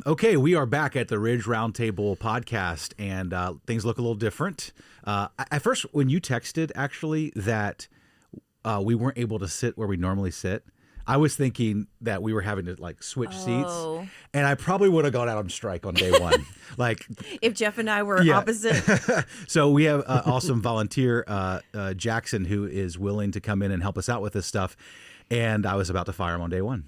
Okay, we are back at the Ridge Roundtable podcast, and things look a little different. At first, when you texted, actually, that we weren't able to sit where we normally sit, I was thinking that we were having to switch seats, and I probably would have gone out on strike on day one. If Jeff and I were opposite. So we have awesome volunteer Jackson, who is willing to come in and help us out with this stuff. And I was about to fire him on day one.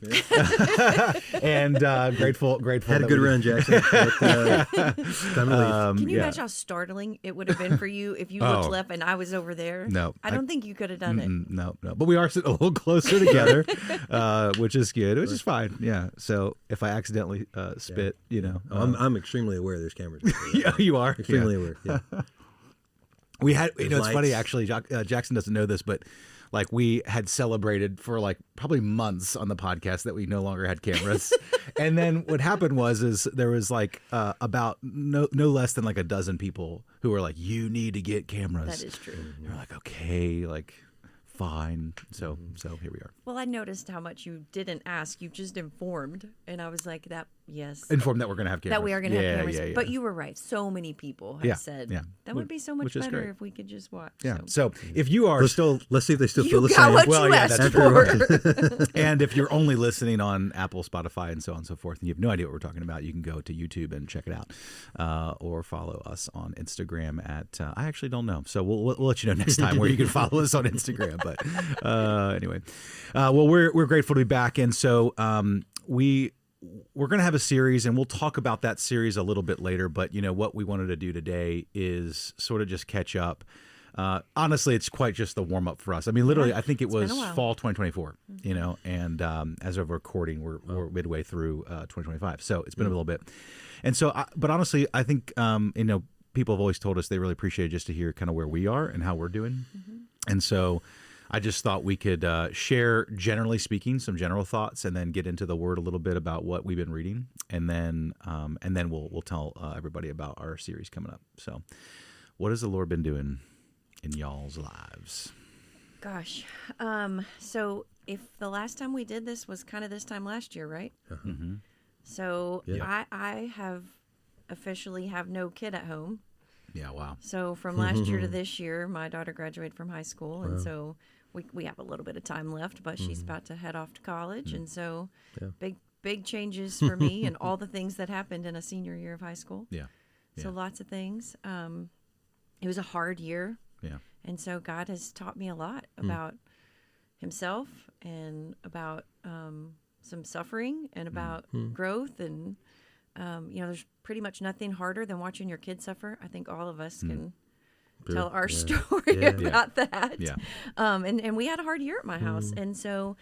And grateful. Had a good run, Jackson. Time to leave. Can you imagine how startling it would have been for you if you looked left and I was over there? No. I don't think you could have done it. No. But we are sitting a little closer together, which is good. Which is fine. Yeah. So if I accidentally spit, I'm extremely aware there's cameras. Yeah, you are. Extremely aware. Yeah. We had, it's funny, actually, Jackson doesn't know this, but we had celebrated for probably months on the podcast that we no longer had cameras. And then what happened was there was about no less than a dozen people who were like, you need to get cameras. That is true. And we're like, okay, fine. So here we are. Well, I noticed how much you didn't ask. You just informed. And I was like, yes. Informed that we're going to have cameras. That we are going to have cameras. Yeah. But you were right. So many people have said that would be so much better if we could just watch. Yeah. So if you are let's see if they still feel the same. same. What you asked for. And if you're only listening on Apple, Spotify, and so on and so forth, and you have no idea what we're talking about, you can go to YouTube and check it out, or follow us on Instagram at I actually don't know. So we'll let you know next time where you can follow us on Instagram. But anyway, well, we're grateful to be back, and so we're going to have a series, and we'll talk about that series a little bit later. But what we wanted to do today is sort of just catch up. Honestly, it's quite just the warm up for us. I mean, literally, I think it was fall 2024. And as of recording, we're midway through 2025. So it's been a little bit, and so, but honestly, I think people have always told us they really appreciate just to hear kind of where we are and how we're doing, and so. I just thought we could share, generally speaking, some general thoughts, and then get into the Word a little bit about what we've been reading, and then we'll tell everybody about our series coming up. So, what has the Lord been doing in y'all's lives? Gosh, so if the last time we did this was kind of this time last year, right? Mm-hmm. So I have officially have no kid at home. Yeah, wow. So from last year to this year, my daughter graduated from high school, and so we have a little bit of time left, but she's about to head off to college, and so big changes for me and all the things that happened in a senior year of high school. Yeah. So lots of things. It was a hard year. Yeah. And so God has taught me a lot about himself and about some suffering and about growth. And, there's pretty much nothing harder than watching your kids suffer. I think all of us can tell our story about that. Yeah. And we had a hard year at my house. And so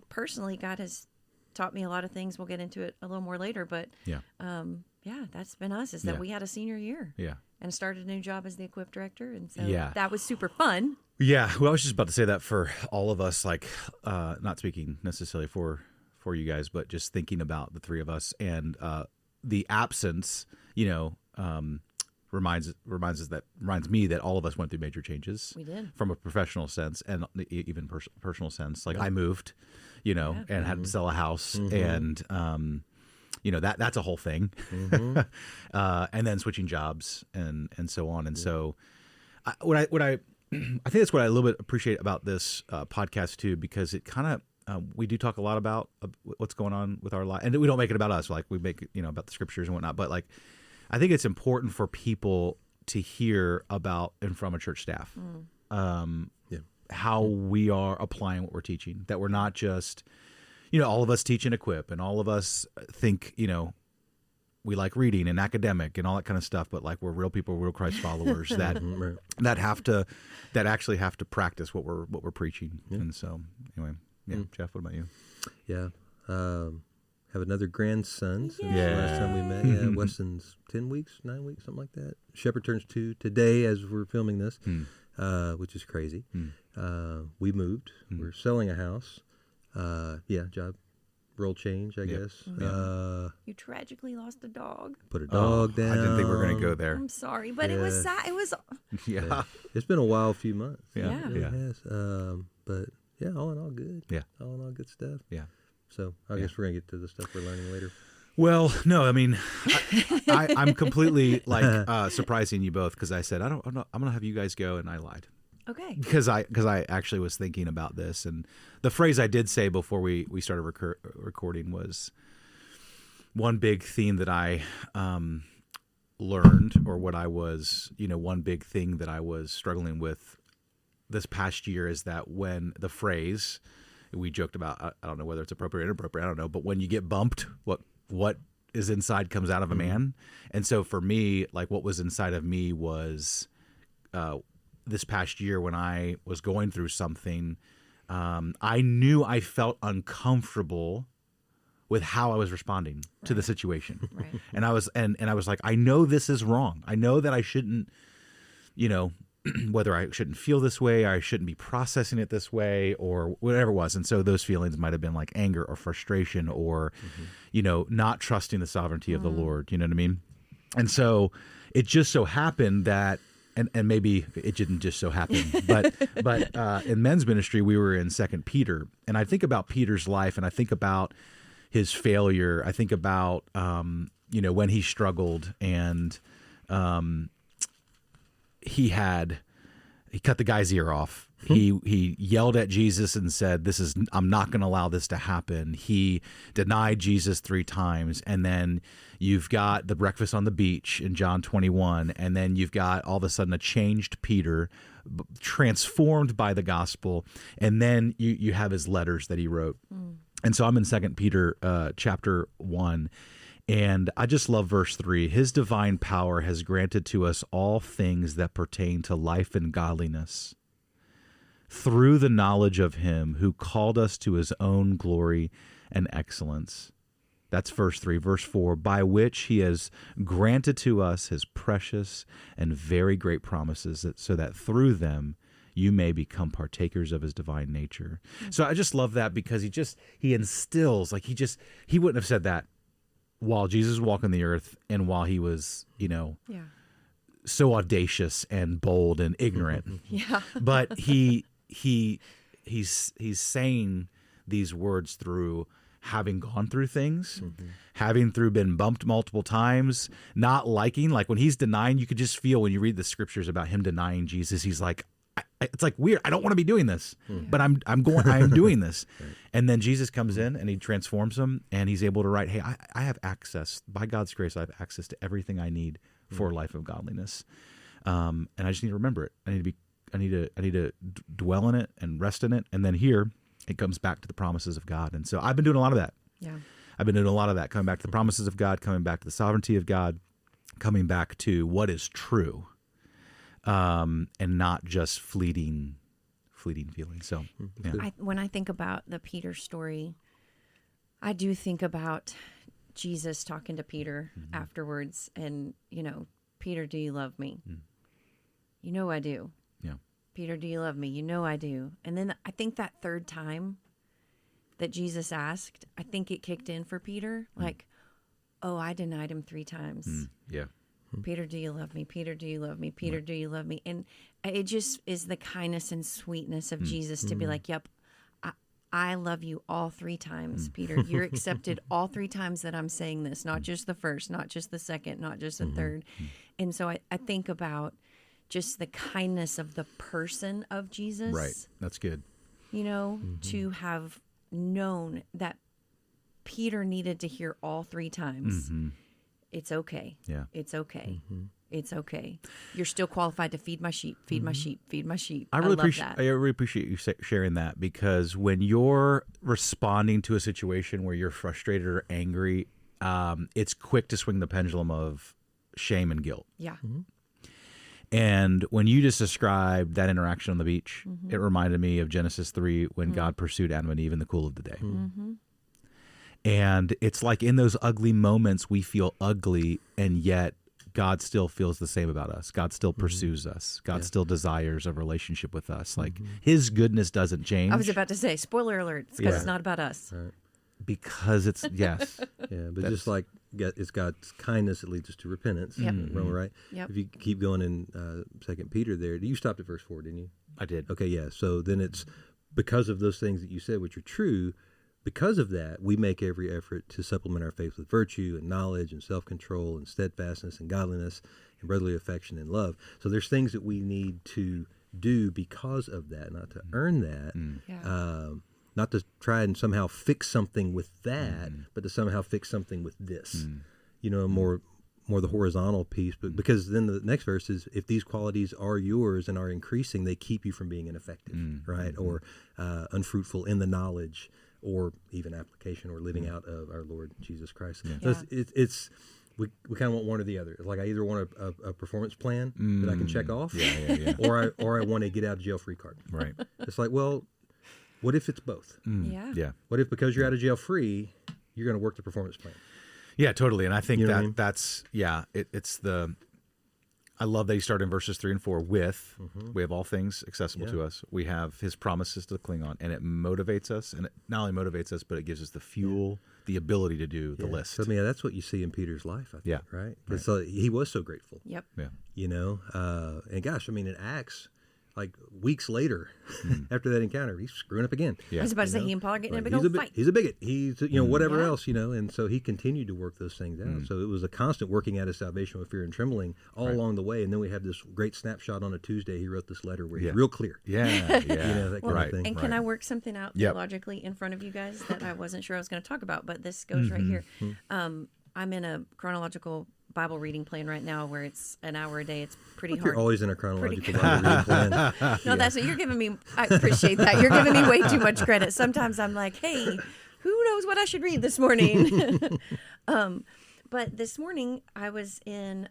personally, God has taught me a lot of things. We'll get into it a little more later. But that's been us, is that we had a senior year. Yeah. And started a new job as the Equip Director. And so that was super fun. Yeah. Well, I was just about to say that for all of us, not speaking necessarily for you guys, but just thinking about the three of us and the absence, reminds me that all of us went through major changes. We did. From a professional sense and even personal sense. I moved, and had to sell a house, and that's a whole thing. And then switching jobs and so on. And so, I think that's what I a little bit appreciate about this podcast too, because it kind of. We do talk a lot about what's going on with our life, and we don't make it about us. We make it, about the scriptures and whatnot. But I think it's important for people to hear about and from a church staff, how we are applying what we're teaching. That we're not just, all of us teach and equip, and all of us think, we like reading and academic and all that kind of stuff. But we're real people, real Christ followers that that actually have to practice what we're preaching. Yeah. And so anyway. Yeah, Jeff, what about you? Yeah, have another grandson since the Yeah. last time we met. Yeah, Weston's 9 weeks, something like that. Shepherd turns 2 today as we're filming this, which is crazy. We moved. We're selling a house. Job role change, I guess. You tragically lost a dog. Put a dog down. I didn't think we were going to go there. I'm sorry, but it was sad. It was. Yeah. It's been a wild few months. Yeah. It has. But yeah, all in all, good. Yeah. All in all, good stuff. Yeah. So I guess we're going to get to the stuff we're learning later. Well, no, I mean, I'm completely like surprising you both because I said I'm gonna have you guys go, and I lied. Okay. Because I actually was thinking about this, and the phrase I did say before we started recording was one big theme that I learned, or what I was, one big thing that I was struggling with this past year is that when the phrase we joked about, I don't know whether it's appropriate or inappropriate, I don't know, but when you get bumped, what is inside comes out of a man. And so for me, like what was inside of me was this past year when I was going through something, I knew I felt uncomfortable with how I was responding to the situation. Right. And I was like, I know this is wrong. I know that I shouldn't, whether I shouldn't feel this way, I shouldn't be processing it this way, or whatever it was. And so those feelings might have been like anger or frustration or, not trusting the sovereignty of the Lord. You know what I mean? And so it just so happened that, and maybe it didn't just so happen, but in men's ministry, we were in 2 Peter. And I think about Peter's life, and I think about his failure. I think about, when he struggled, and he cut the guy's ear off. He yelled at Jesus and said, I'm not going to allow this to happen. He denied Jesus 3 times. And then you've got the breakfast on the beach in John 21. And then you've got all of a sudden a changed Peter, transformed by the gospel. And then you have his letters that he wrote. And so I'm in 2 Peter chapter 1. And I just love verse 3. His divine power has granted to us all things that pertain to life and godliness through the knowledge of him who called us to his own glory and excellence. That's verse 3. Verse 4, by which he has granted to us his precious and very great promises, so that through them you may become partakers of his divine nature. So I just love that because he instills, like he wouldn't have said that while Jesus was walking the earth and while he was, so audacious and bold and ignorant. Yeah. But he's saying these words through having gone through things, having been bumped multiple times, not liking, like when he's denying, you could just feel when you read the scriptures about him denying Jesus, he's like, it's like weird. I don't want to be doing this, but I am doing this. Right. And then Jesus comes in and he transforms him, and he's able to write, hey, I have access, by God's grace, I have access to everything I need for a life of godliness. And I just need to remember it. I need to dwell in it and rest in it. And then here it comes back to the promises of God. And so I've been doing a lot of that. Yeah. I've been doing a lot of that, coming back to the promises of God, coming back to the sovereignty of God, coming back to what is true. And not just fleeting feelings. So, yeah. When I think about the Peter story, I do think about Jesus talking to Peter afterwards, and Peter, do you love me? You know I do. Yeah. Peter, do you love me? You know I do. And then I think that third time that Jesus asked, I think it kicked in for Peter, like, oh, I denied him 3 times. Yeah. Peter, do you love me? Peter, do you love me? Peter, do you love me? And it just is the kindness and sweetness of Jesus to be like, yep, I love you all 3 times, Peter. You're accepted all 3 times that I'm saying this, not just the first, not just the second, not just the third. And so I think about just the kindness of the person of Jesus. Right. That's good. To have known that Peter needed to hear all 3 times. It's okay. Yeah. It's okay. It's okay. You're still qualified to feed my sheep, feed my sheep, feed my sheep. I really appreciate you sharing that, because when you're responding to a situation where you're frustrated or angry, it's quick to swing the pendulum of shame and guilt. Yeah. And when you just described that interaction on the beach, it reminded me of Genesis 3 when God pursued Adam and Eve in the cool of the day. And it's like in those ugly moments, we feel ugly, and yet God still feels the same about us. God still pursues us. God still desires a relationship with us. Like his goodness doesn't change. I was about to say, spoiler alert, because it's not about us. Right. Because it's, yes. Yeah, but just like it's God's kindness that leads us to repentance. Yep. Right? Yep. If you keep going in 2 Peter there, you stopped at verse 4, didn't you? I did. Okay, yeah. So then it's because of those things that you said, which are true, because of that, we make every effort to supplement our faith with virtue and knowledge and self-control and steadfastness and godliness and brotherly affection and love. So there's things that we need to do because of that, not to earn that, not to try and somehow fix something with that, but to somehow fix something with this. You know, more the horizontal piece, but because then the next verse is, if these qualities are yours and are increasing, they keep you from being ineffective, right? Or unfruitful in the knowledge or even application or living out of our Lord Jesus Christ. So it's we kind of want one or the other. It's like I either want a performance plan that I can check off, or I want a get out of jail free card. Right. It's like, well, what if it's both? Yeah. What if because you're out of jail free, you're going to work the performance plan? Yeah, totally. And I think You know that what I mean? that's, it's the, I love that he started in verses 3 and 4 with, we have all things accessible to us. We have his promises to cling on, and it motivates us. And it not only motivates us, but it gives us the fuel, the ability to do the list. So, I mean, that's what you see in Peter's life, I think, right? So he was so grateful. Yep. Yeah. You know, and gosh, I mean, in Acts, like weeks later, after that encounter, he's screwing up again. I was about to say, he and Paul are getting in a big he's old fight. He's a bigot. He's, you know, whatever else, you know, and so he continued to work those things out. So it was a constant working out of salvation with fear and trembling all along the way. And then we have this great snapshot on a Tuesday. He wrote this letter where he's real clear. Yeah. You know, that kind of thing. And can I work something out theologically in front of you guys that I wasn't sure I was going to talk about, but this goes right here. I'm in a chronological Bible reading plan right now where it's an hour a day. It's pretty hard. You're always in a chronological Bible reading plan. No, that's what you're giving me. I appreciate that. You're giving me way too much credit. Sometimes I'm like, hey, who knows what I should read this morning? But this morning I was in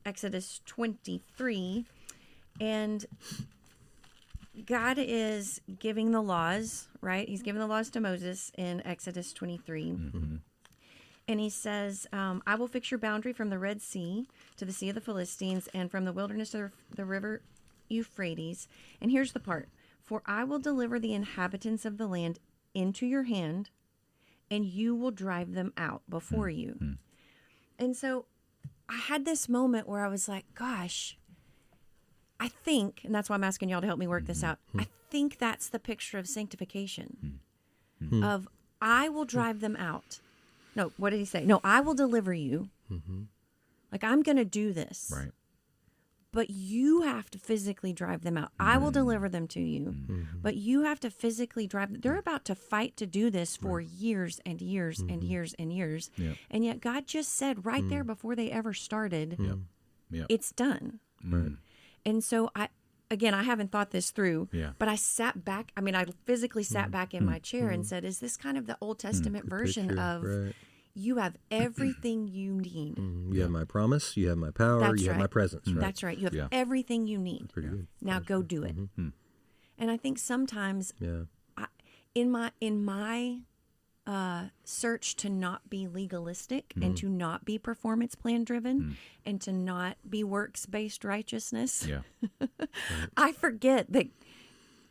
Exodus 23, and God is giving the laws, right? He's giving the laws to Moses in Exodus 23. And he says, I will fix your boundary from the Red Sea to the Sea of the Philistines and from the wilderness to the river Euphrates. And here's the part. For I will deliver the inhabitants of the land into your hand, and you will drive them out before you. And so I had this moment where I was like, gosh, I think, and that's why I'm asking y'all to help me work this out, I think that's the picture of sanctification, of I will drive them out. No, what did he say? No, I will deliver you. Like, I'm going to do this. Right. But you have to physically drive them out. I will deliver them to you. But you have to physically drive them. They're about to fight to do this for years and years and years and years. And yet God just said right there before they ever started, it's done. And so I haven't thought this through, but I sat back. I mean, I physically sat back in my chair and said, is this kind of the Old Testament version of you have everything you need? You have my promise, you have my power, you have my presence. Right? That's right. You have everything you need. Pretty good. Now go do it. And I think sometimes in my search to not be legalistic and to not be performance plan driven and to not be works-based righteousness, I forget that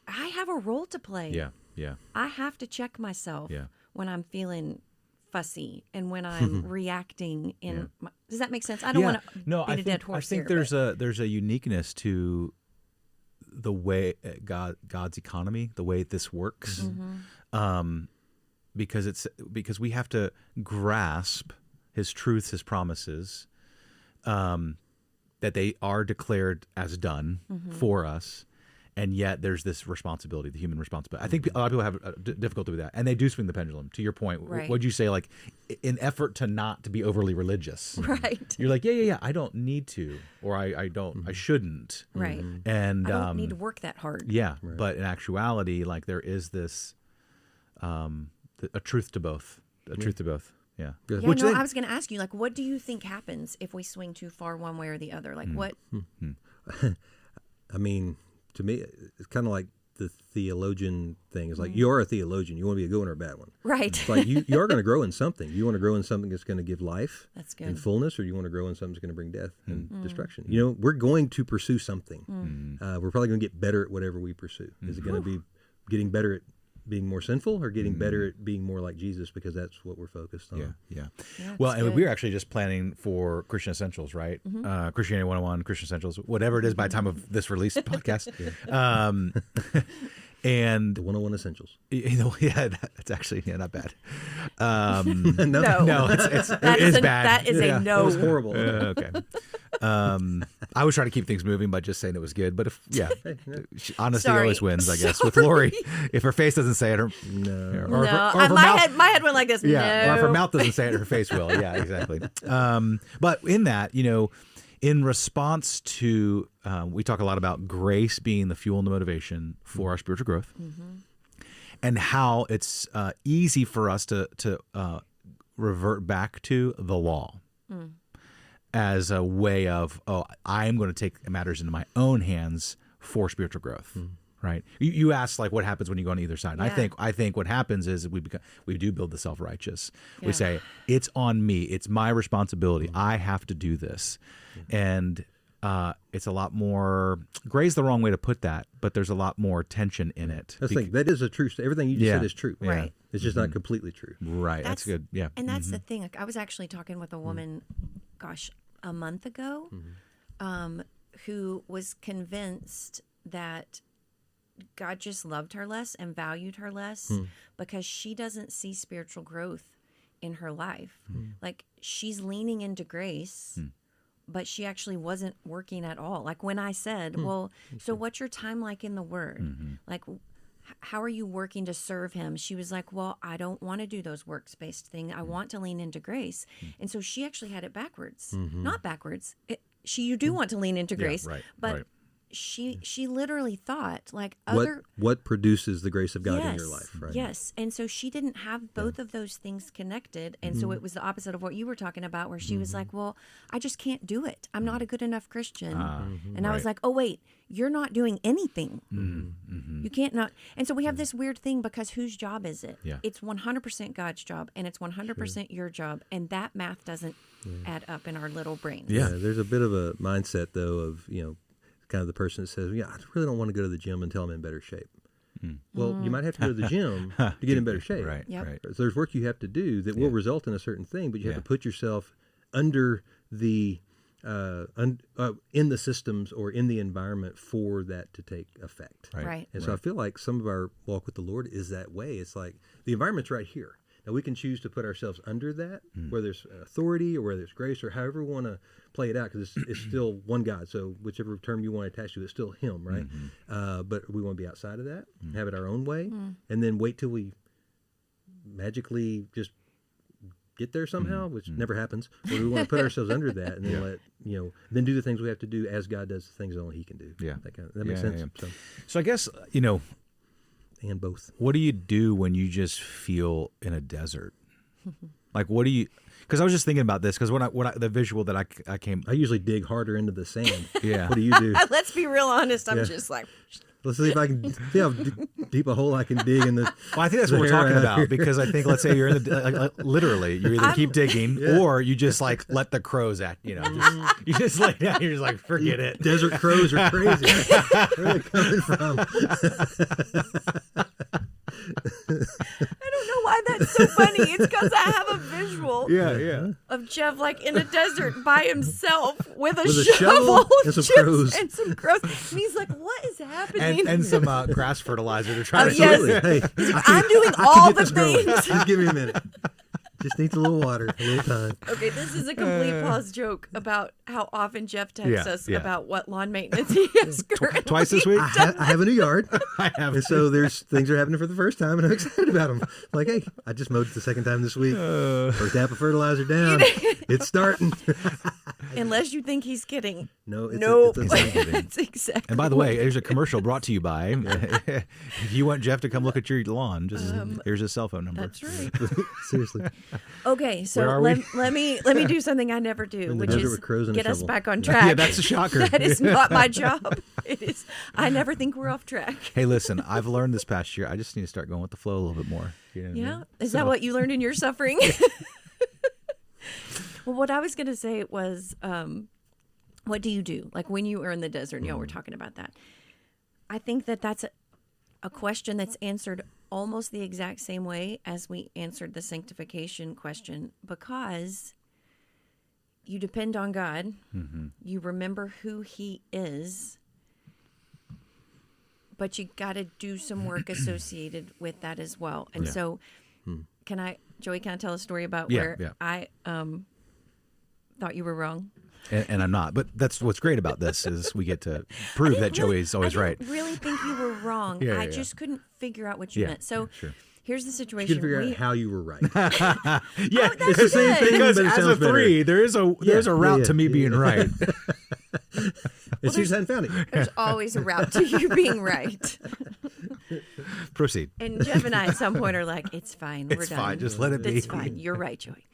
I have a role to play. I have to check myself when I'm feeling fussy and when I'm reacting in does that make sense? I don't want to beat a dead horse I think here, there's a uniqueness to the way God's economy, the way this works. Because we have to grasp his truths, his promises, that they are declared as done for us, and yet there's this responsibility, the human responsibility. I think a lot of people have difficulty with that, and they do swing the pendulum. To your point, what'd you say? Like, in effort to not to be overly religious, right? You're like, yeah, I don't need to, or I don't, I shouldn't, right? And I don't need to work that hard, But in actuality, like, there is this. A truth to both. Truth to both. Yeah. Yeah. Which I was going to ask you, like, what do you think happens if we swing too far one way or the other? Like, what? I mean, to me, it's kind of like the theologian thing. It's like, you're a theologian. You want to be a good one or a bad one. Right. It's like you are going to grow in something. You want to grow in something that's going to give life and fullness, or you want to grow in something that's going to bring death and destruction. You know, we're going to pursue something. We're probably going to get better at whatever we pursue. Is it going to be getting better at being more sinful or getting better at being more like Jesus, because that's what we're focused on. Yeah, well, and we're actually just planning for Christian Essentials, right? Christianity 101, Christian Essentials, whatever it is by the time of this release podcast. And The 101 Essentials. yeah, that's actually not bad. No. No, it's That it is is bad. That is Yeah, a no. It was horrible. Okay. I was trying to keep things moving by just saying it was good, but honesty Sorry. always wins, I guess. With Lori, if her face doesn't say it, No. or if No, her my mouth, head went like this. yeah, No. or if her mouth doesn't say it, her face will. Yeah, exactly. But in that, in response to, we talk a lot about grace being the fuel and the motivation for our spiritual growth, and how it's easy for us to revert back to the law as a way of, I'm going to take matters into my own hands for spiritual growth. Right. You asked like what happens when you go on either side. And Yeah. I think what happens is we do build the self-righteous. Yeah. We say it's on me. It's my responsibility. I have to do this. And it's a lot more, gray's the wrong way to put that, but there's a lot more tension in it. That's the thing. That is a true. Everything you just Yeah. said is true. Right. It's just not completely true. Right. That's good. Yeah. And that's the thing. Like, I was actually talking with a woman, a month ago, who was convinced that God just loved her less and valued her less because she doesn't see spiritual growth in her life. Like, she's leaning into grace, but she actually wasn't working at all. Like, when I said, well, so what's your time like in the Word? Like, how are you working to serve him? She was like, well, I don't want to do those works-based things. I want to lean into grace. And so she actually had it backwards. Not backwards. You do want to lean into grace, right, but right. she literally thought like What produces the grace of God in your Yes, life, right? Yes. And so she didn't have both of those things connected. And so it was the opposite of what you were talking about, where she was like, well, I just can't do it. I'm not a good enough Christian. And I was right. like, oh, wait, you're not doing anything. You can't not. And so we have this weird thing because whose job is it? Yeah. It's 100% God's job and it's 100% your job. And that math doesn't add up in our little brains. Yeah. There's a bit of a mindset, though, of, kind of the person that says, I really don't want to go to the gym until I'm in better shape. Well, you might have to go to the gym to get in better shape. Right. Yep. Right. So there's work you have to do that will result in a certain thing, but you have to put yourself under the in the systems or in the environment for that to take effect. Right. And so I feel like some of our walk with the Lord is that way. It's like the environment's right here. Now, we can choose to put ourselves under that, whether it's authority or whether it's grace or however we want to play it out, because it's still one God. So whichever term you want to attach to, it's still Him, right? But we want to be outside of that, have it our own way, and then wait till we magically just get there somehow, which never happens. But we want to put ourselves under that, and then then do the things we have to do as God does the things that only He can do. Yeah. That makes sense. Yeah. So I guess, And both. what do you do when you just feel in a desert? Like, what do you? Because I was just thinking about this. Because the visual that I came. I usually dig harder into the sand. Yeah. What do you do? Let's be real honest. I'm just like, Let's see if I can see how deep a hole I can dig in the. Well, I think that's what we're talking about, because I think, let's say you're in the literally, you either keep digging or you just like let the crows at you just lay down. You're just like, forget it. Desert crows are crazy. Where are they coming from? I don't know why that's so funny. It's because I have a visual Yeah. of Jeff like in a desert by himself with a With a shovel shovel and some just- crows. and some crows. And he's like, "What is happening?" And some grass fertilizer to try to. yes. Absolutely. Hey, He's like, I'm doing all get the this growing. things. Just give me a minute. Just needs a little water, a little time. Okay, this is a complete pause joke about how often Jeff texts us yeah. about what lawn maintenance he has currently Twice this week. I have a new yard, I have. and so there's things are happening for the first time, and I'm excited about them. Like, hey, I just mowed it the second time this week. First dap of fertilizer down. It's starting. Unless you think he's kidding. No, it's Nope. it's That's exactly. And by the way, there's a commercial brought to you by. If you want Jeff to come look at your lawn, just here's his cell phone number. That's right. seriously. Okay, so Where are we? let me do something I never do, In the which desert is with crows and a get us shovel. back on track. Yeah, that's a shocker. That is not my job. It is. I never think we're off track. Hey, listen, I've learned this past year. I just need to start going with the flow a little bit more. You know what I Yeah, mean? is that what you learned in your suffering? Well, what I was going to say was, what do you do? Like when you are in the desert, we're talking about that. I think that that's a question that's answered almost the exact same way as we answered the sanctification question, because you depend on God. You remember who He is, but you got to do some work associated with that as well. And so, Joey, can I tell a story about where I thought you were wrong? And I'm not. But that's what's great about this is we get to prove that Joey's always right. I really think you were wrong. I just couldn't figure out what you meant. So here's the situation. You can figure out how you were right. It's the same thing. Because as a 3, there's a route to me being right. And she just hadn't found it. There's always a route to you being right. Proceed. And Jeff and I at some point are like, it's fine. We're done. It's fine. Just let it be. It's fine. You're right, Joey.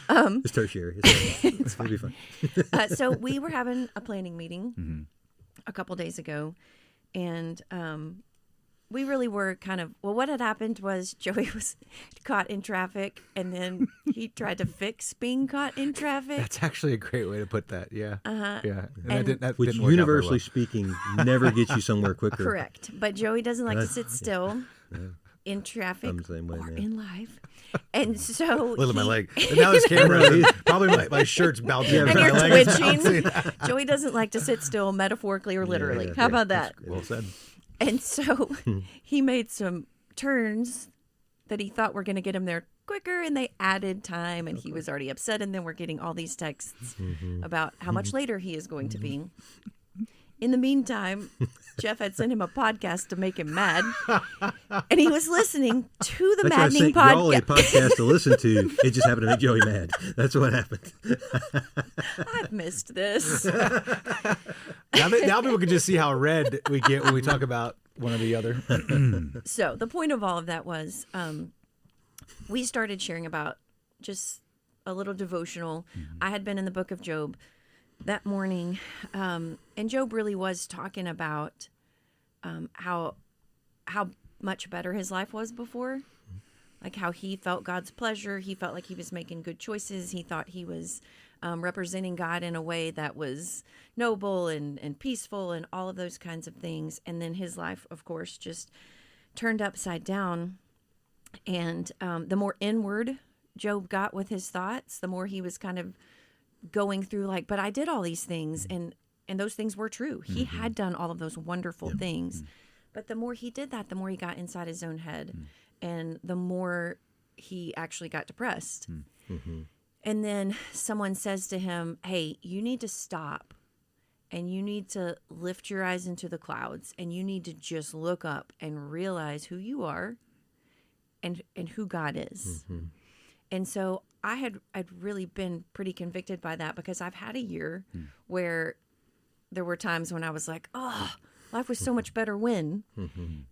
It's tertiary. It's fine. It'll be fine. So we were having a planning meeting a couple days ago, and we really were kind of, what had happened was Joey was caught in traffic, and then he tried to fix being caught in traffic. That's actually a great way to put that. Yeah. Yeah. And that which, didn't work out very universally well. speaking, never gets you somewhere quicker. Correct. But Joey doesn't like to sit still in traffic I'm the same way, or man. in life. And so Look at my leg. And now this camera, probably my shirt's bouncing. and My you're leg is twitching. bouncing. Joey doesn't like to sit still metaphorically or literally. How about that? Well said. And so he made some turns that he thought were going to get him there quicker, and they added time, and he was already upset. And then we're getting all these texts about how much later he is going to be. In the meantime, Jeff had sent him a podcast to make him mad, and he was listening to the maddening y'all a podcast. podcast to listen to. It just happened to make Joey mad. That's what happened. I've missed this. Now people can just see how red we get when we talk about one or the other. So the point of all of that was we started sharing about just a little devotional. I had been in the book of Job that morning, and Job really was talking about how much better his life was before, like how he felt God's pleasure. He felt like he was making good choices. He thought he was representing God in a way that was noble and peaceful and all of those kinds of things. And then his life, of course, just turned upside down. And the more inward Job got with his thoughts, the more he was kind of going through like, but I did all these things, and those things were true. He had done all of those wonderful things. But the more he did that, the more he got inside his own head, and the more he actually got depressed. And then someone says to him, hey, you need to stop, and you need to lift your eyes into the clouds, and you need to just look up and realize who you are and who God is. And so I'd really been pretty convicted by that, because I've had a year where there were times when I was like, oh, life was so much better when.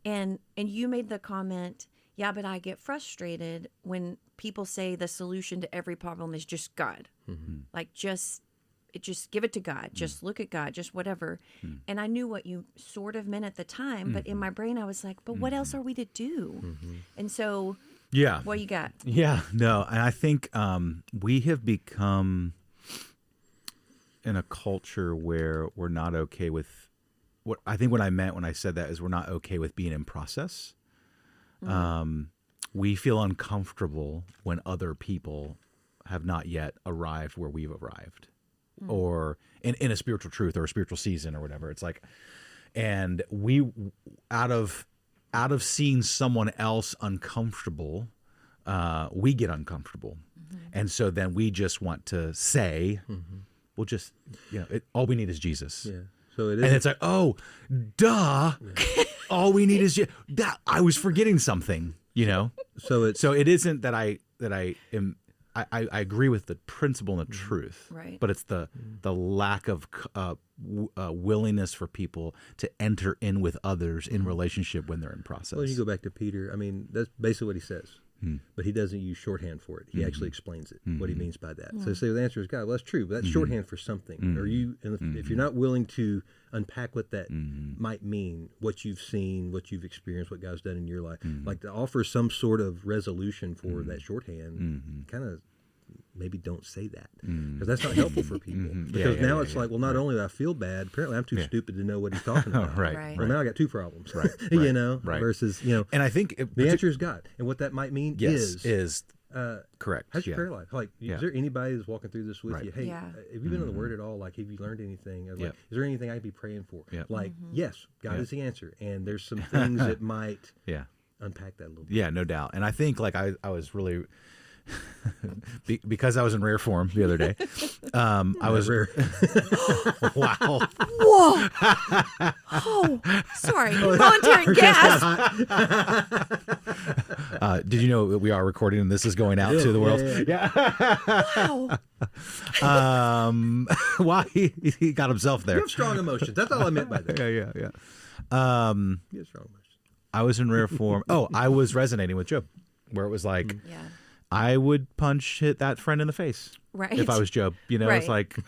And you made the comment, yeah, but I get frustrated when people say the solution to every problem is just God. Like just give it to God. Just look at God, just whatever. And I knew what you sort of meant at the time, but in my brain I was like, but what else are we to do? And so what you got? Yeah, no, and I think we have become in a culture where we're not okay with what I meant when I said that is we're not okay with being in process. We feel uncomfortable when other people have not yet arrived where we've arrived, or in a spiritual truth or a spiritual season or whatever. It's like, and we out of seeing someone else uncomfortable, we get uncomfortable. And so then we just want to say, we'll just, all we need is Jesus. Yeah. So it is. And it's like, oh, duh. All we need is that. I was forgetting something, So it isn't that I agree with the principle and the truth, right? But it's the lack of willingness for people to enter in with others in relationship when they're in process. Well, you go back to Peter. I mean, that's basically what he says. But he doesn't use shorthand for it. He actually explains it, what he means by that. So say the answer is God. Well, that's true, but that's shorthand for something. Or if you're not willing to unpack what that might mean, what you've seen, what you've experienced, what God's done in your life, like to offer some sort of resolution for that shorthand, kind of maybe don't say that, because that's not helpful for people. Because now it's like, well, not only do I feel bad, apparently I'm too stupid to know what he's talking about. Right. Well, now I got two problems. Right. Versus and I think the answer is God, and what that might mean is Correct. How's your Yeah. prayer life? Like, Yeah. is there anybody that's walking through this with Right. you? Hey, Yeah. have you been in the Word at all? Like, have you learned anything? Like, Yep. is there anything I could be praying for? Yep. Like, yes, God Yep. is the answer, and there's some things that might Yeah. unpack that a little bit. Yeah, no doubt. And I think like I was really because I was in rare form the other day. I was Rare. wow. Whoa! Oh, sorry. Involuntary gasp. Did you know that we are recording and this is going out to the world? Wow. Why he got himself there? You have strong emotions. That's all I meant by that. Yeah. You have strong emotions. I was in rare form. Oh, I was resonating with Job, where it was like Yeah. I would hit that friend in the face Right. if I was Job. You know, it's Right. like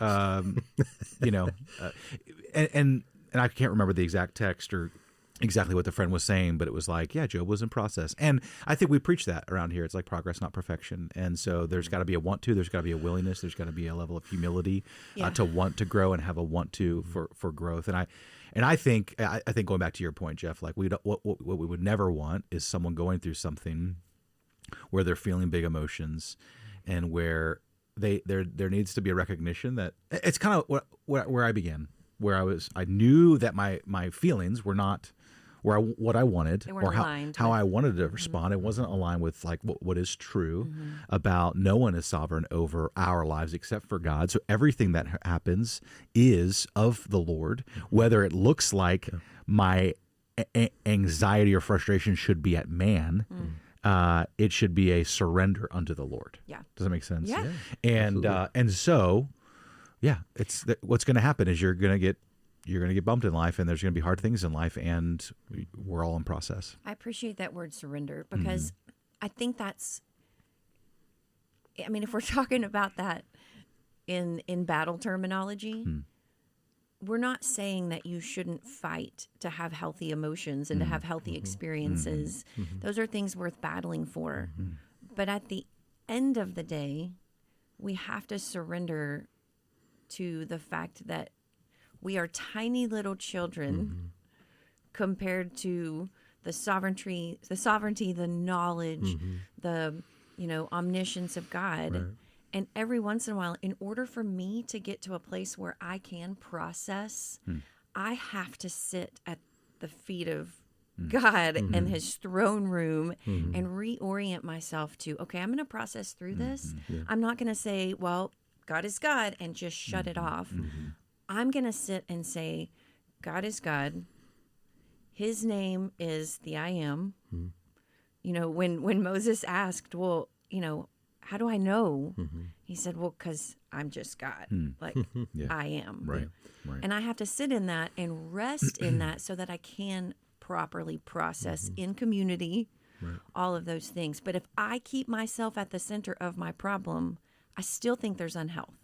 you know, and I can't remember the exact text or exactly what the friend was saying, but it was like, yeah, Job was in process. And I think we preach that around here. It's like progress, not perfection. And so there's got to be a want to, there's got to be a willingness, there's got to be a level of humility Yeah. to want to grow and have a want to for growth. And I think going back to your point, Jeff, like what we would never want is someone going through something where they're feeling big emotions and where there needs to be a recognition that it's kind of where I began, where I knew that my feelings were not what I wanted They weren't or aligned how with- I wanted to respond. It wasn't aligned with like what is true about no one is sovereign over our lives except for God. So everything that happens is of the Lord, whether it looks like my anxiety or frustration should be at man. It should be a surrender unto the Lord. Yeah. Does that make sense? Yeah. And so, yeah, what's going to happen is you're going to get bumped in life, and there's going to be hard things in life, and we're all in process. I appreciate that word surrender because I think that's, I mean, if we're talking about that in battle terminology, we're not saying that you shouldn't fight to have healthy emotions and to have healthy experiences. Those are things worth battling for. But at the end of the day, we have to surrender to the fact that we are tiny little children compared to the sovereignty, the knowledge, the omniscience of God. Right. And every once in a while, in order for me to get to a place where I can process, I have to sit at the feet of God and his throne room and reorient myself to, okay, I'm going to process through this. I'm not going to say, well, God is God and just shut it off. I'm going to sit and say, God is God. His name is the I am. You know, when Moses asked, well, how do I know? He said, well, because I'm just God. Like, I am. Right. And I have to sit in that and rest in that so that I can properly process in community all of those things. But if I keep myself at the center of my problem, I still think there's unhealth.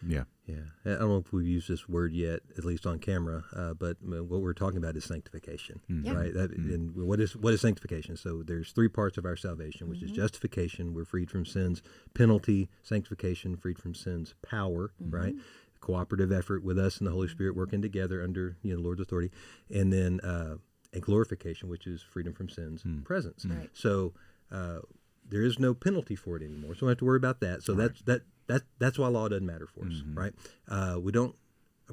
Yeah. Yeah, I don't know if we've used this word yet, at least on camera, but what we're talking about is sanctification, right? And what is sanctification? So there's three parts of our salvation, which is justification, we're freed from sin's penalty; sanctification, freed from sin's power, right? Cooperative effort with us and the Holy Spirit working together under the Lord's authority, and then and glorification, which is freedom from sin's presence. Right. So there is no penalty for it anymore, so we don't have to worry about that. So that's why law doesn't matter for us, right?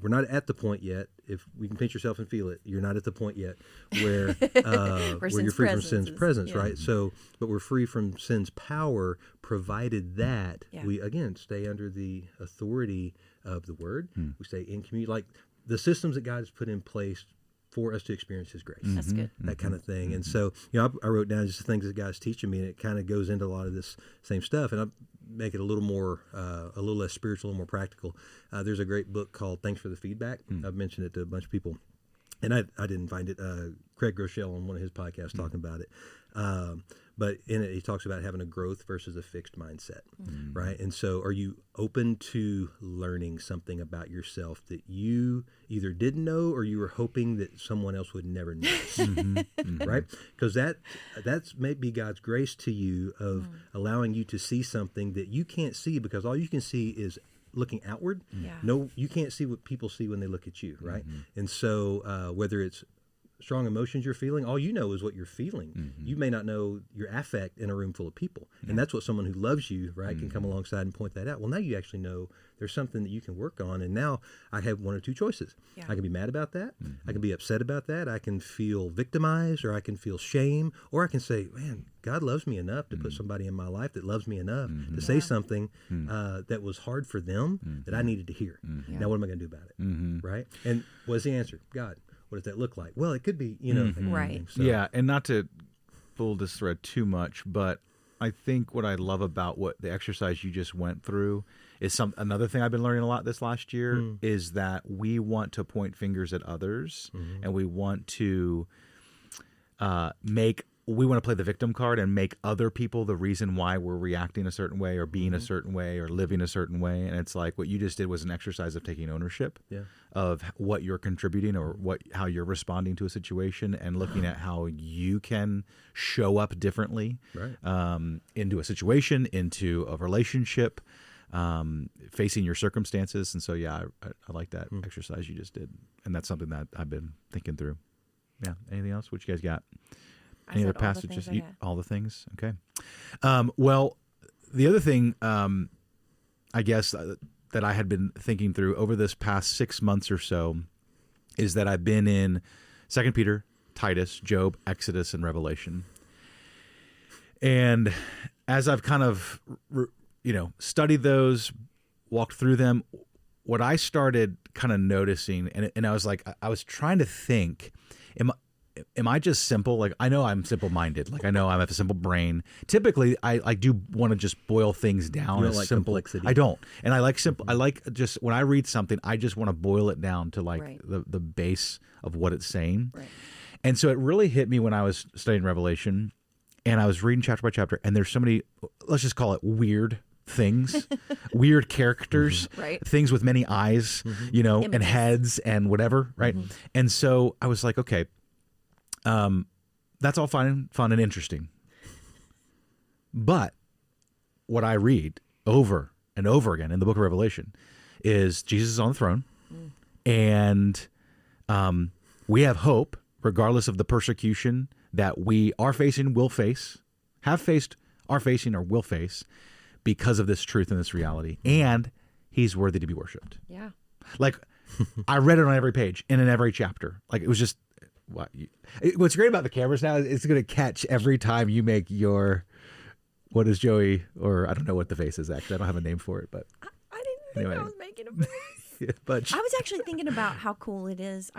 We're not at the point yet. If we can pinch yourself and feel it, you're not at the point yet where where you're free from sin's presence, right? So, but we're free from sin's power, provided that we again stay under the authority of the Word. We stay in community, like the systems that God has put in place for us to experience His grace. That's good. That kind of thing. And so, I wrote down just the things that God's teaching me, and it kind of goes into a lot of this same stuff. And I make it a little more, a little less spiritual, a little more practical. There's a great book called Thanks for the Feedback. I've mentioned it to a bunch of people, and I didn't find it. Craig Groeschel on one of his podcasts talking about it. But in it, he talks about having a growth versus a fixed mindset, right? And so are you open to learning something about yourself that you either didn't know or you were hoping that someone else would never notice, right? Because that's maybe God's grace to you of allowing you to see something that you can't see, because all you can see is looking outward. Yeah. No, you can't see what people see when they look at you, right? And so whether it's strong emotions you're feeling, all you know is what you're feeling. You may not know your affect in a room full of people. And that's what someone who loves you, right, can come alongside and point that out. Well, now you actually know there's something that you can work on. And now I have one or two choices. Yeah. I can be mad about that. I can be upset about that. I can feel victimized, or I can feel shame, or I can say, man, God loves me enough to put somebody in my life that loves me enough to say something that was hard for them that I needed to hear. Now, what am I going to do about it? Right? And what's the answer? God. What does that look like? Well, it could be, Right. So. Yeah, and not to pull this thread too much, but I think what I love about what the exercise you just went through is another thing I've been learning a lot this last year is that we want to point fingers at others, and we want to we want to play the victim card and make other people the reason why we're reacting a certain way or being a certain way or living a certain way. And it's like what you just did was an exercise of taking ownership of what you're contributing or how you're responding to a situation, and looking at how you can show up differently into a situation, into a relationship, facing your circumstances. And so, yeah, I like that exercise you just did. And that's something that I've been thinking through. Yeah. Anything else? What you guys got? Any other passages? All the things? Okay. Well, the other thing, I guess, that I had been thinking through over this past 6 months or so is that I've been in 2 Peter, Titus, Job, Exodus, and Revelation. And as I've kind of, studied those, walked through them, what I started kind of noticing, and I was like, I was trying to think, am I just simple? Like, I know I'm simple-minded. Like, I know I have a simple brain. Typically, I do want to just boil things down. You don't as like simple. complexity. I don't. And I like simple. I like just, when I read something, I just want to boil it down to like the base of what it's saying. Right. And so it really hit me when I was studying Revelation, and I was reading chapter by chapter, and there's so many, let's just call it weird things, weird characters, things with many eyes, Images. And heads and whatever, right? And so I was like, okay, that's all fun and interesting. But what I read over and over again in the book of Revelation is Jesus is on the throne, and we have hope regardless of the persecution that we are facing, will face, have faced, are facing, or will face because of this truth and this reality. And he's worthy to be worshipped. Yeah. Like, I read it on every page and in every chapter. Like, it was just, what's great about the cameras now is it's going to catch every time you make your, what is Joey, or I don't know what the face is actually. I don't have a name for it, but I didn't think I was making a face. But I was actually thinking about how cool it is.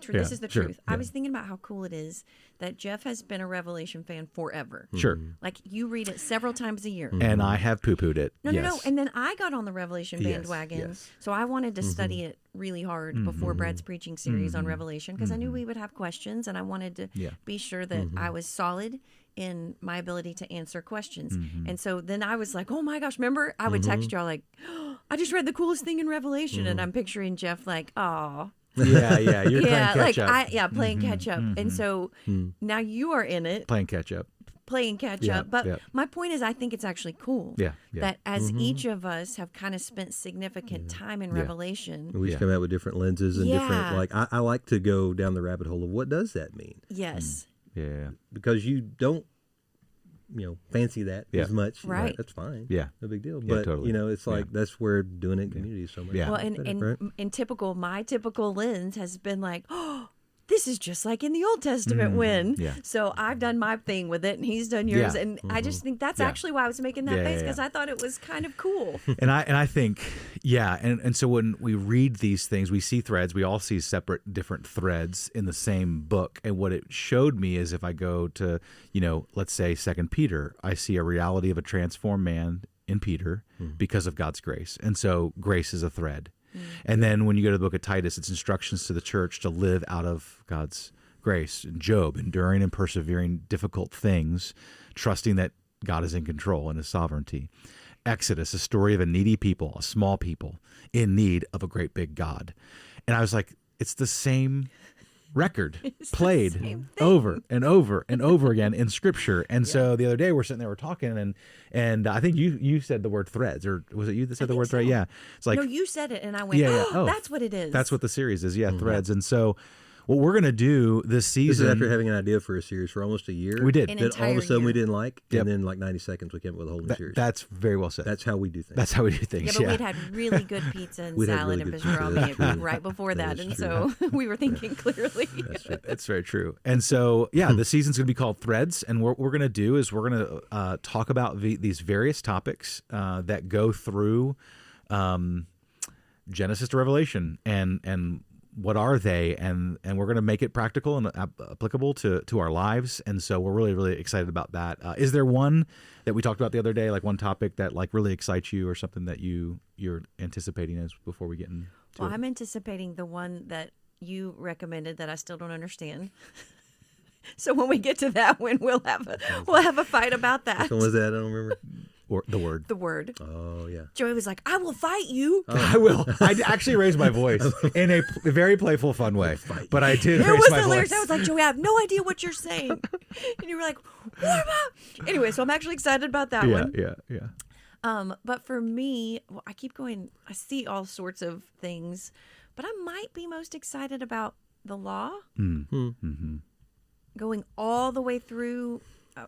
This is the truth. I was thinking about how cool it is that Jeff has been a Revelation fan forever. Sure. Like, you read it several times a year. And I have poo-pooed it. No. And then I got on the Revelation bandwagon. Yes. So I wanted to study it really hard before Brad's preaching series on Revelation, because I knew we would have questions, and I wanted to be sure that I was solid in my ability to answer questions. And so then I was like, oh my gosh, remember? I would text y'all like, oh, I just read the coolest thing in Revelation. And I'm picturing Jeff like, oh. Yeah, you're playing catch up. Playing catch up. And so now you are in it. Playing catch up. But my point is, I think it's actually cool that as each of us have kind of spent significant time in Revelation. We just come out with different lenses and different, like, I like to go down the rabbit hole of what does that mean? Yes. Yeah. Because you don't, fancy that as much. Right. That's fine. Yeah. No big deal. Yeah, But, totally. it's like that's where doing it in community is so much. Yeah. Well, and my typical lens has been like, oh, this is just like in the Old Testament when. Yeah. So I've done my thing with it, and he's done yours. Yeah. And I just think that's actually why I was making that face, because I thought it was kind of cool. And I think, and so when we read these things, we see threads. We all see separate, different threads in the same book. And what it showed me is, if I go to, let's say 2 Peter, I see a reality of a transformed man in Peter because of God's grace. And so grace is a thread. And then when you go to the book of Titus, it's instructions to the church to live out of God's grace. And Job, enduring and persevering difficult things, trusting that God is in control and his sovereignty. Exodus, a story of a needy people, a small people in need of a great big God. And I was like, it's the same record played over and over and over again in Scripture. And so the other day we're sitting there, we're talking, and I think you said the word threads, or was it you that said the word thread? Yeah. It's like, no, you said it, and I went, that's what it is. That's what the series is. Yeah, threads. And so what we're going to do this This season. is after having an idea for a series for almost a year. We did. An That all of a entire sudden we year. didn't like, Yep. and then like 90 seconds we came up with a whole new series. That's very well said. That's how we do things. That's how we do things. Yeah, but we'd had really good pizza and We'd had salad really and good pizza, that's pastrami true. right before That that, is and so we were thinking clearly. That's true. It's very true. And so, yeah, the season's going to be called Threads. And what we're going to do is we're going to talk about these various topics that go through Genesis to Revelation and what are they? And we're going to make it practical and applicable to our lives. And so we're really, really excited about that. Is there one that we talked about the other day, like one topic that like really excites you or something that you're anticipating as before we get into Well, it? I'm anticipating the one that you recommended that I still don't understand. So when we get to that one, we'll have a fight about that. Which one was that? I don't remember. Or the word. The word. Oh, yeah. Joey was like, "I will fight you." I will. I actually raised my voice in a very playful, fun way. But I did It raise was my hilarious. voice. I was like, "Joey, I have no idea what you're saying," and you were like, "What about?" Anyway, so I'm actually excited about that one. Yeah. But for me, well, I keep going. I see all sorts of things, but I might be most excited about the law, going all the way through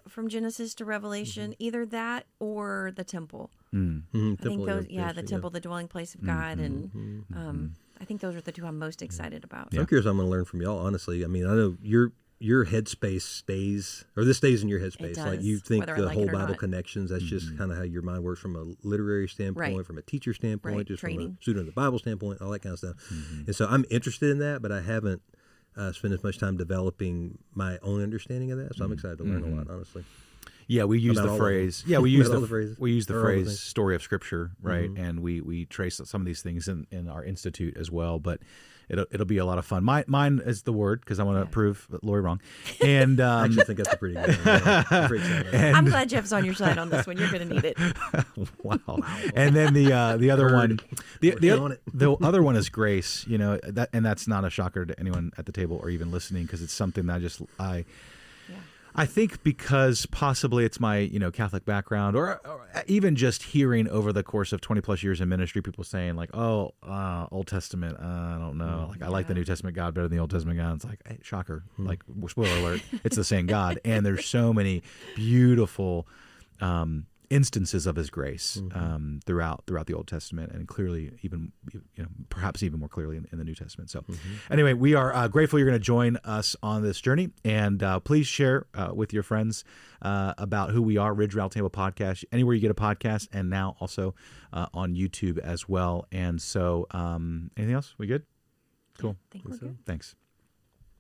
from Genesis to Revelation. Either that or the temple. I think those, the temple, the dwelling place of God, and I think those are the two I'm most excited about. I'm curious. I'm going to learn from y'all. Honestly, I mean, I know your headspace stays, or this stays in your headspace. It Like does, you think whether I the like whole it or Bible not. connections. That's just kind of how your mind works from a literary standpoint, Right. from a teacher standpoint, Right. just Training. from a student of the Bible standpoint, all that kind of stuff. And so I'm interested in that, but I haven't spent as much time developing my own understanding of that. So I'm excited to learn a lot. Honestly. Yeah, we use About the all of them. phrase. Yeah, we use About all the the phrases. we use the Or all the phrase things. story of Scripture, right? And we trace some of these things in our institute as well. But it'll be a lot of fun. Mine is the word because I want to prove Lori wrong. And I actually think that's a pretty good one. I'm pretty excited. I'm glad Jeff's on your side on this one. You're going to need it. wow. And then the other one, Working on it. the other one is grace. You know that's not a shocker to anyone at the table or even listening because it's something that I think because possibly it's my Catholic background or even just hearing over the course of 20 plus years in ministry, people saying like, oh, Old Testament, I don't know. Like I like the New Testament God better than the Old Testament God. It's like, hey, shocker, like spoiler alert, it's the same God. And there's so many beautiful instances of his grace throughout the Old Testament and clearly even perhaps even more clearly in the New Testament. So anyway, we are grateful you're going to join us on this journey, and please share with your friends about who we are, Ridge Roundtable Podcast, anywhere you get a podcast, and now also on YouTube as well. And so anything else? We good? Cool. I think we're good. Thanks.